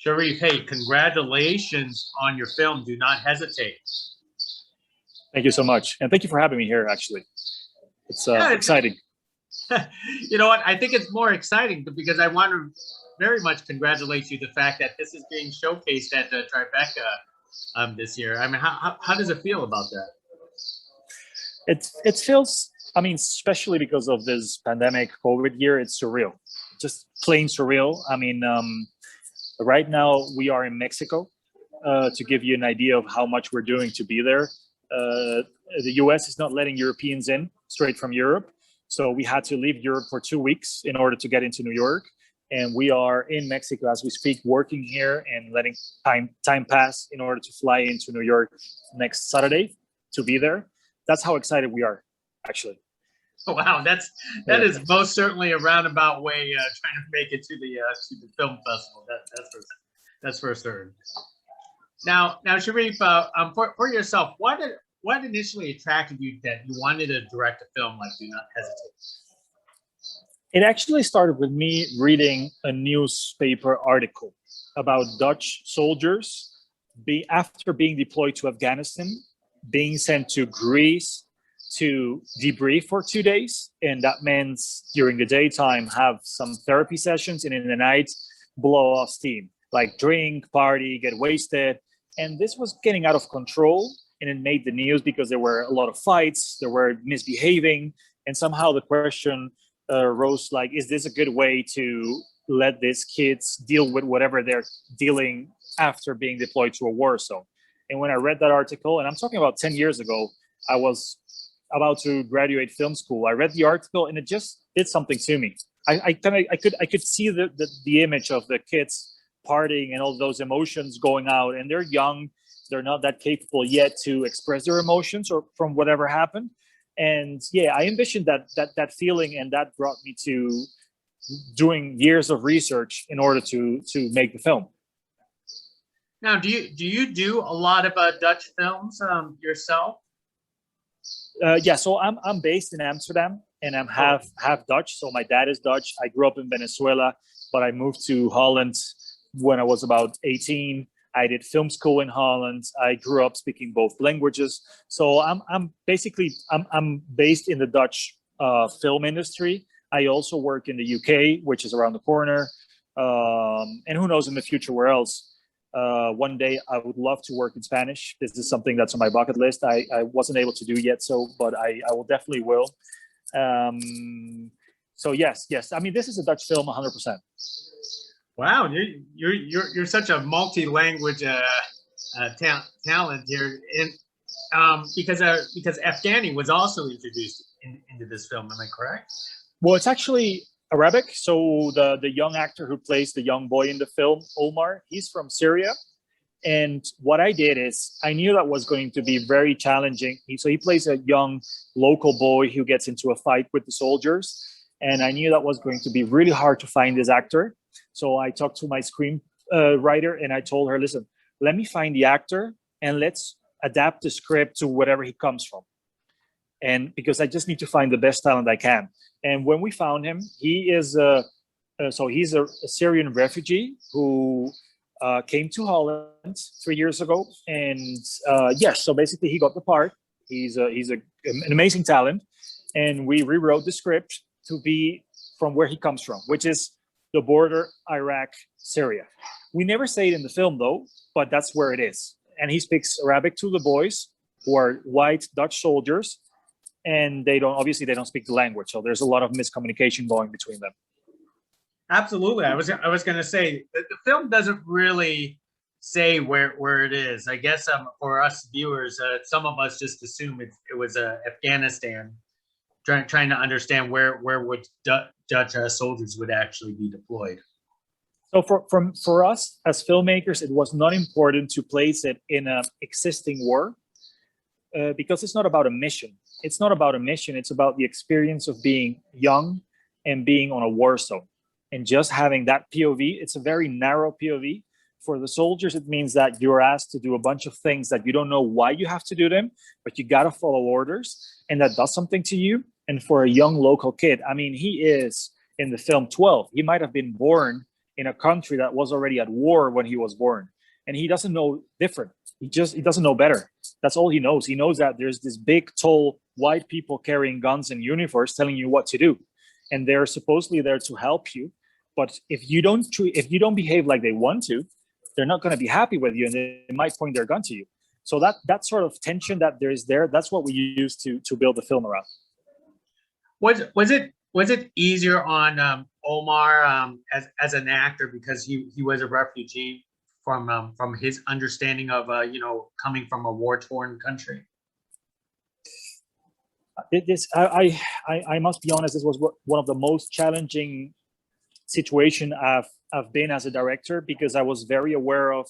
Shariff, hey, congratulations on your film. Do not hesitate. Thank you so much. And thank you for having me here, actually. It's Yeah, exciting. You know what? I think it's more exciting because I want to very much congratulate you the fact that this is being showcased at the Tribeca this year. I mean, how does it feel about that? It feels, I mean, especially because of this pandemic COVID year, it's surreal. Just plain surreal. I mean, right now we are in Mexico. To give you an idea of how much we're doing to be there. The US is not letting Europeans in straight from Europe. So we had to leave Europe for 2 weeks in order to get into New York. And we are in Mexico as we speak, working here and letting time pass in order to fly into New York next Saturday to be there. That's how excited we are, actually. Wow, that is most certainly a roundabout way trying to make it to the film festival. That's for certain. Now, Shariff, for yourself, what initially attracted you that you wanted to direct a film like Do Not Hesitate? It actually started with me reading a newspaper article about Dutch soldiers after being deployed to Afghanistan, being sent to Greece to debrief for 2 days. And that means during the daytime, have some therapy sessions, and in the night, blow off steam, like drink, party, get wasted. And this was getting out of control, and it made the news because there were a lot of fights, there were misbehaving, and somehow the question rose like, is this a good way to let these kids deal with whatever they're dealing after being deployed to a war zone? And when I read that article, and I'm talking about 10 years ago, I was about to graduate film school. I read the article and it just did something to me. I could see the image of the kids partying and all those emotions going out, and they're young, they're not that capable yet to express their emotions or from whatever happened. And yeah, I envisioned that feeling, and that brought me to doing years of research in order to make the film. Now, do you do a lot of Dutch films yourself? Yeah, so I'm based in Amsterdam, and I'm half Dutch. So my dad is Dutch. I grew up in Venezuela, but I moved to Holland when I was about 18. I did film school in Holland. I grew up speaking both languages. So I'm basically based in the Dutch film industry. I also work in the UK, which is around the corner. And who knows in the future where else. One day I would love to work in Spanish. This is something that's on my bucket list. I wasn't able to do yet, but I will definitely will. So yes. I mean, this is a Dutch film, 100%. Wow, you're such a multi-language talent here, and because Afghani was also introduced into this film. Am I correct? Well, it's actually Arabic. So the young actor who plays the young boy in the film, Omar, he's from Syria. And what I did is I knew that was going to be very challenging. So he plays a young local boy who gets into a fight with the soldiers. And I knew that was going to be really hard to find this actor. So I talked to my screenwriter and I told her, listen, let me find the actor and let's adapt the script to whatever he comes from. And because I just need to find the best talent I can. And when we found him, he's a Syrian refugee who came to Holland 3 years ago. And yes, so basically he got the part. He's an amazing talent. And we rewrote the script to be from where he comes from, which is the border, Iraq, Syria. We never say it in the film though, but that's where it is. And he speaks Arabic to the boys who are white Dutch soldiers, and they don't speak the language. So there's a lot of miscommunication going between them. Absolutely. I was going to say the film doesn't really say where it is. I guess for us viewers, some of us just assume it was Afghanistan. Trying to understand where would Dutch soldiers would actually be deployed. So for us as filmmakers, it was not important to place it in an existing war because it's not about a mission. It's not about a mission. It's about the experience of being young and being on a war zone. And just having that POV, it's a very narrow POV. For the soldiers, it means that you're asked to do a bunch of things that you don't know why you have to do them, but you got to follow orders, and that does something to you. And for a young local kid, I mean, he is in the film 12. He might have been born in a country that was already at war when he was born. And he doesn't know different. He doesn't know better. That's all he knows. He knows that there's this big, tall, white people carrying guns and uniforms telling you what to do. And they're supposedly there to help you. But if you don't behave like they want to, they're not going to be happy with you, and they might point their gun to you. So that sort of tension that there is there, that's what we use to build the film around. Was it easier on Omar as an actor because he was a refugee from his understanding of coming from a war-torn country? I must be honest, this was one of the most challenging situation I've been as a director, because I was very aware of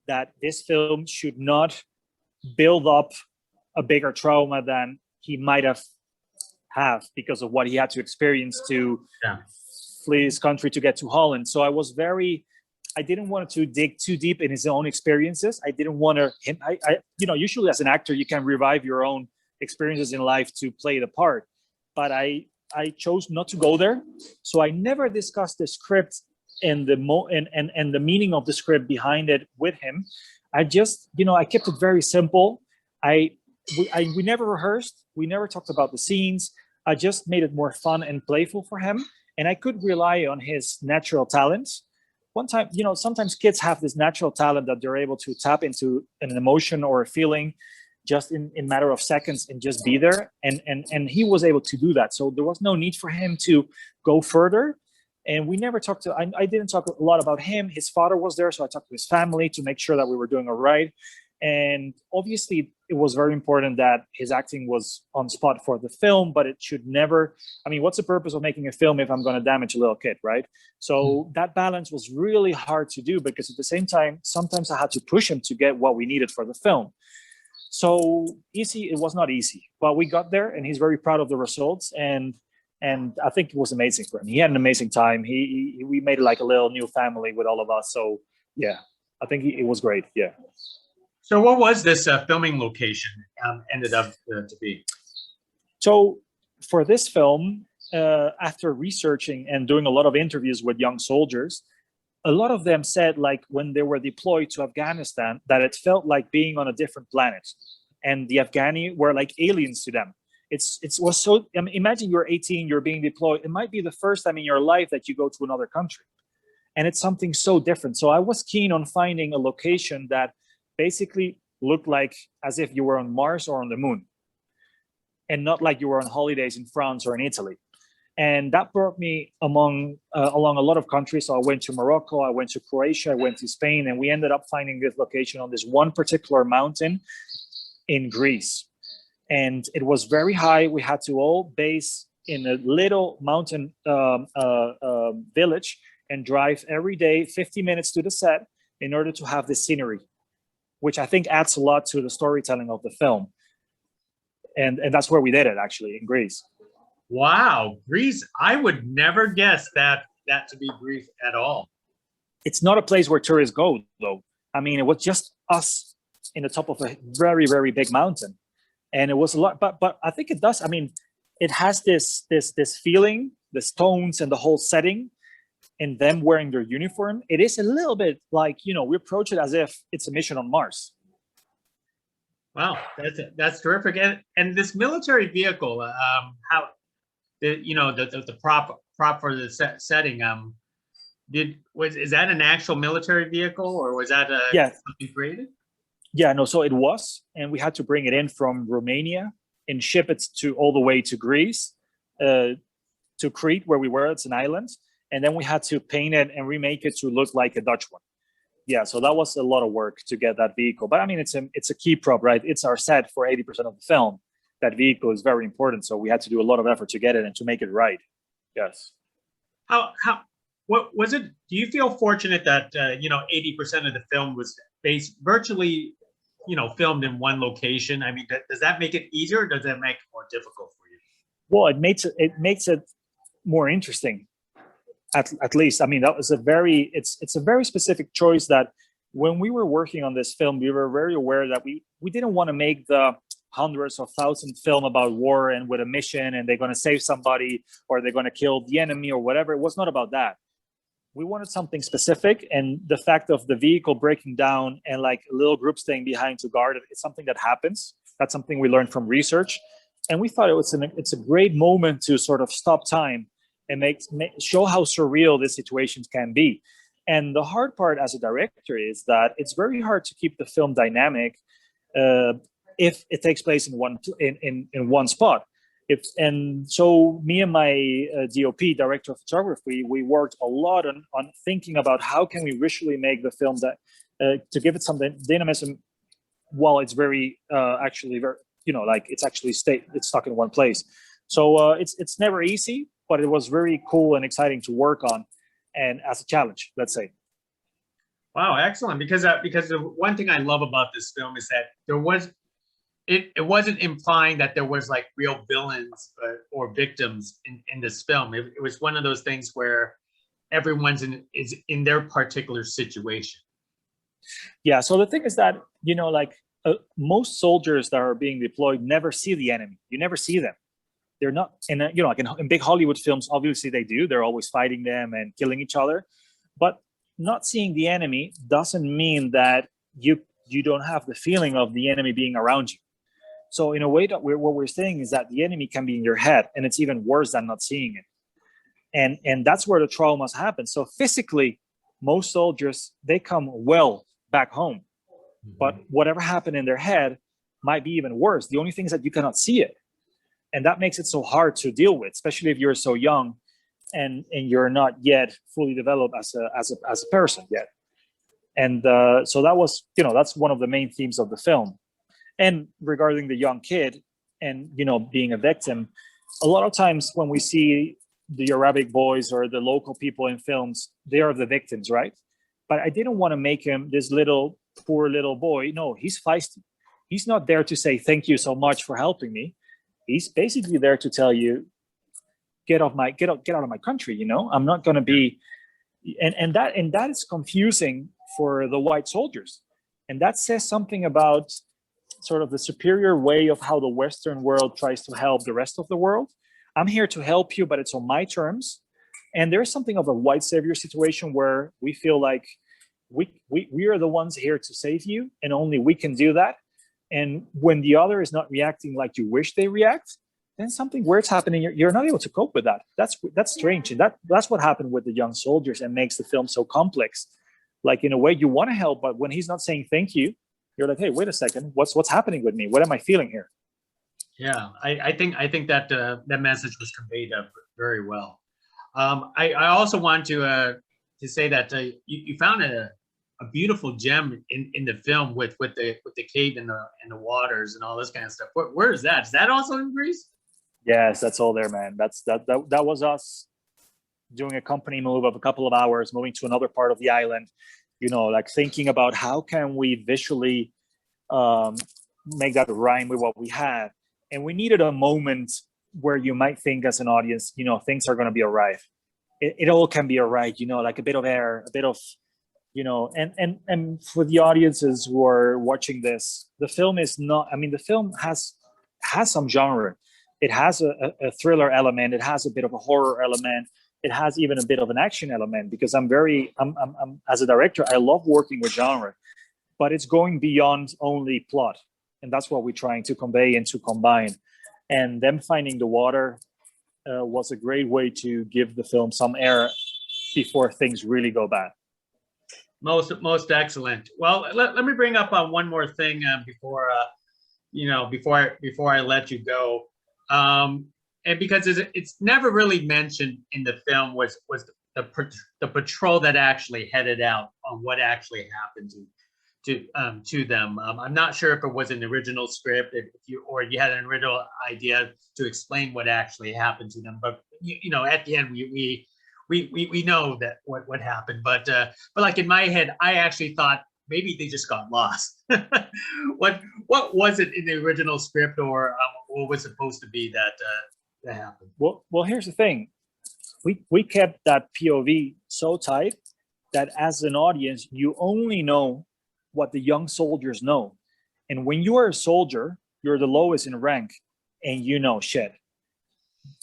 that this film should not build up a bigger trauma than he might have because of what he had to experience to flee his country to get to Holland. So I didn't want to dig too deep in his own experiences. I didn't want to usually as an actor, you can revive your own experiences in life to play the part. But I chose not to go there. So I never discussed the script and the meaning of the script behind it with him. I just, I kept it very simple. We never rehearsed. We never talked about the scenes. I just made it more fun and playful for him. And I could rely on his natural talents. One time, sometimes kids have this natural talent that they're able to tap into an emotion or a feeling just in matter of seconds and just be there. And he was able to do that. So there was no need for him to go further. And we never talked I didn't talk a lot about him. His father was there. So I talked to his family to make sure that we were doing all right. And obviously it was very important that his acting was on spot for the film, but it should never, what's the purpose of making a film if I'm going to damage a little kid, right? So that balance was really hard to do, because at the same time, sometimes I had to push him to get what we needed for the film. So it was not easy, but we got there, and he's very proud of the results. And I think it was amazing for him. He had an amazing time. We made like a little new family with all of us. So yeah, I think it was great. Yeah. So what was this filming location ended up to be? So for this film, after researching and doing a lot of interviews with young soldiers, a lot of them said, like, when they were deployed to Afghanistan, that it felt like being on a different planet, and the Afghani were like aliens to them. It was so. Imagine you're 18, you're being deployed. It might be the first time in your life that you go to another country, and it's something so different. So I was keen on finding a location that basically looked like as if you were on Mars or on the moon, and not like you were on holidays in France or in Italy. And that brought me along a lot of countries. So I went to Morocco, I went to Croatia, I went to Spain, and we ended up finding this location on this one particular mountain in Greece. And it was very high. We had to all base in a little mountain village and drive every day 50 minutes to the set in order to have this scenery, which I think adds a lot to the storytelling of the film. And that's where we did it, actually, in Greece. Wow, Greece! I would never guess that to be Greece at all. It's not a place where tourists go, though. It was just us in the top of a very, very big mountain, and it was a lot. But I think it does. It has this feeling, the stones and the whole setting, and them wearing their uniform. It is a little bit like, we approach it as if it's a mission on Mars. Wow, that's terrific. And this military vehicle, how the prop for the setting, is that an actual military vehicle, or was that something created? Yeah, no, so it was, and we had to bring it in from Romania and ship it all the way to Greece, to Crete, where we were. It's an island, and then we had to paint it and remake it to look like a Dutch one. Yeah, so that was a lot of work to get that vehicle. But it's a key prop, right? It's our set for 80% of the film. That vehicle is very important, so we had to do a lot of effort to get it and to make it right. Yes. What was it? Do you feel fortunate that 80% of the film was virtually filmed in one location? Does that make it easier, or does that make it more difficult for you? Well, it makes it more interesting. At least, that was it's a very specific choice. That when we were working on this film, we were very aware that we didn't want to make the hundreds of thousands film about war and with a mission, and they're going to save somebody or they're going to kill the enemy or whatever. It was not about that. we wanted something specific, and the fact of the vehicle breaking down and like a little group staying behind to guard it, it's something that happens. That's something we learned from research, and we thought it's a great moment to sort of stop time and show how surreal these situations can be. And the hard part as a director is that it's very hard to keep the film dynamic if it takes place in one spot. And so me and my DOP, director of photography, we worked a lot on thinking about how can we visually make the film that to give it some dynamism while it's very actually very, like it's actually it's stuck in one place. So it's never easy, but it was very cool and exciting to work on, and as a challenge, let's say. Wow, excellent! Because the one thing I love about this film is that it wasn't implying that there was like real villains or victims in this film. It was one of those things where everyone's is in their particular situation. Yeah. So the thing is that, most soldiers that are being deployed never see the enemy. You never see them. They're not, like in big Hollywood films, obviously they do. They're always fighting them and killing each other. But not seeing the enemy doesn't mean that you don't have the feeling of the enemy being around you. So in a way, what we're saying is that the enemy can be in your head, and it's even worse than not seeing it. And that's where the traumas happen. So physically, most soldiers, they come well back home, but whatever happened in their head might be even worse. The only thing is that you cannot see it, and that makes it so hard to deal with, especially if you're so young and you're not yet fully developed as a person yet. And so that was, that's one of the main themes of the film. And regarding the young kid and, being a victim, a lot of times when we see the Arabic boys or the local people in films, they are the victims, right? But I didn't want to make him this poor little boy. No, he's feisty. He's not there to say, thank you so much for helping me. He's basically there to tell you, get out of my country. I'm not going to be, and that is confusing for the white soldiers. And that says something about sort of the superior way of how the Western world tries to help the rest of the world. I'm here to help you, but it's on my terms. And there's something of a white savior situation where we feel like we are the ones here to save you, and only we can do that. And when the other is not reacting like you wish they react, then something weird's happening. You're not able to cope with that. That's strange. And that's what happened with the young soldiers and makes the film so complex. Like, in a way, you want to help, but when he's not saying thank you, you're like, hey, wait a second, what's happening with me? What am I feeling here? Yeah, I think that that message was conveyed very well. I also want to say that you found a beautiful gem in the film with the cave and the waters and all this kind of stuff. Where is that? Is that also in Greece? Yes, that's all there, man. That was us doing a company move of a couple of hours, moving to another part of the island. Like thinking about how can we visually make that rhyme with what we had. And we needed a moment where you might think as an audience, things are going to be all right. It all can be all right, like a bit of air, a bit of, and for the audiences who are watching this, the film is not, the film has some genre. It has a thriller element. It has a bit of a horror element. It has even a bit of an action element, because I'm as a director, I love working with genre, but it's going beyond only plot. And that's what we're trying to convey and to combine. And them finding the water was a great way to give the film some air before things really go bad. Most excellent. Well, let me bring up one more thing before I let you go. And because it's never really mentioned in the film was the patrol that actually headed out on what actually happened to them. I'm not sure if it was an original script, if you had an original idea to explain what actually happened to them. But at the end we know that what happened. But like in my head, I actually thought maybe they just got lost. What was it in the original script, or what was supposed to be that happened? Well, here's the thing. We kept that POV so tight that as an audience, you only know what the young soldiers know. And when you are a soldier, you're the lowest in rank, and shit.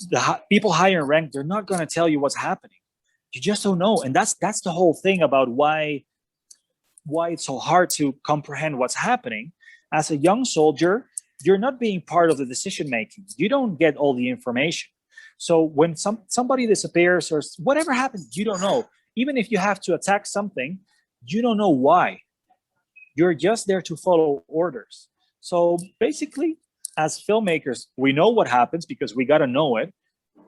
The people higher in rank, they're not going to tell you what's happening. You just don't know. And that's the whole thing about why it's so hard to comprehend what's happening. As a young soldier, you're not being part of the decision making. You don't get all the information. So when somebody disappears or whatever happens, you don't know. Even if you have to attack something, you don't know why. You're just there to follow orders. So basically, as filmmakers, we know what happens because we got to know it.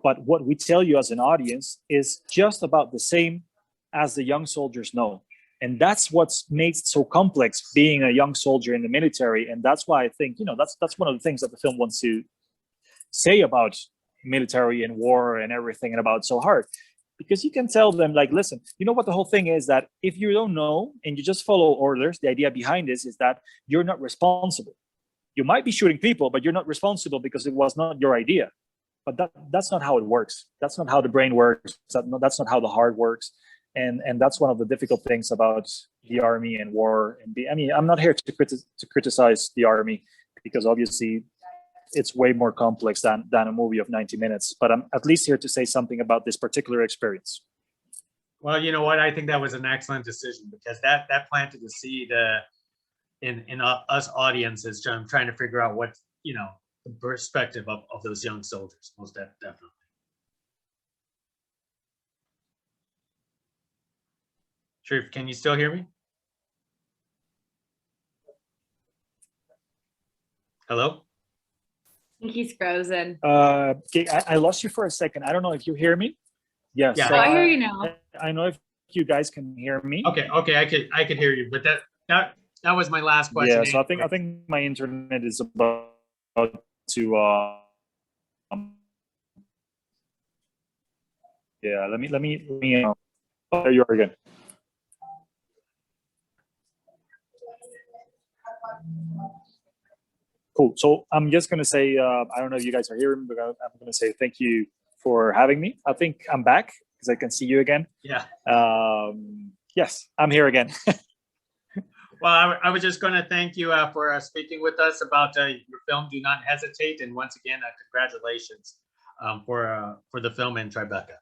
But what we tell you as an audience is just about the same as the young soldiers know. And that's what's makes it so complex being a young soldier in the military. And that's why I think, that's one of the things that the film wants to say about military and war and everything and about so hard. Because you can tell them, like, listen, you know what the whole thing is, that if you don't know and you just follow orders, the idea behind this is that you're not responsible. You might be shooting people, but you're not responsible because it was not your idea. But that's not how it works. That's not how the brain works. That's not how the heart works. And that's one of the difficult things about the army and war. And I'm not here to criticize the army, because obviously it's way more complex than a movie of 90 minutes. But I'm at least here to say something about this particular experience. Well, you know what? I think that was an excellent decision, because that planted the seed in us audiences trying to figure out what, the perspective of those young soldiers. Most definitely. Shariff, can you still hear me? Hello? I think he's frozen. Okay, I lost you for a second. I don't know if you hear me. Yes. Yeah. So I hear you now. I know if you guys can hear me. Okay, I could hear you, but that was my last question. Yeah, so I think my internet is about to yeah, let me oh, there you are again. Cool. So I'm just gonna say, I don't know if you guys are hearing, but I'm gonna say thank you for having me. I think I'm back because I can see you again. Yeah. Yes, I'm here again. Well, I was just going to thank you for speaking with us about your film, Do Not Hesitate. And once again, congratulations for the film in Tribeca.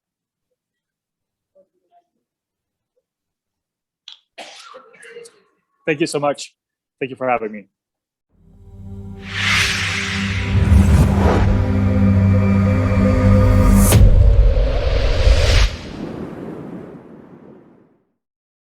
Thank you so much. Thank you for having me.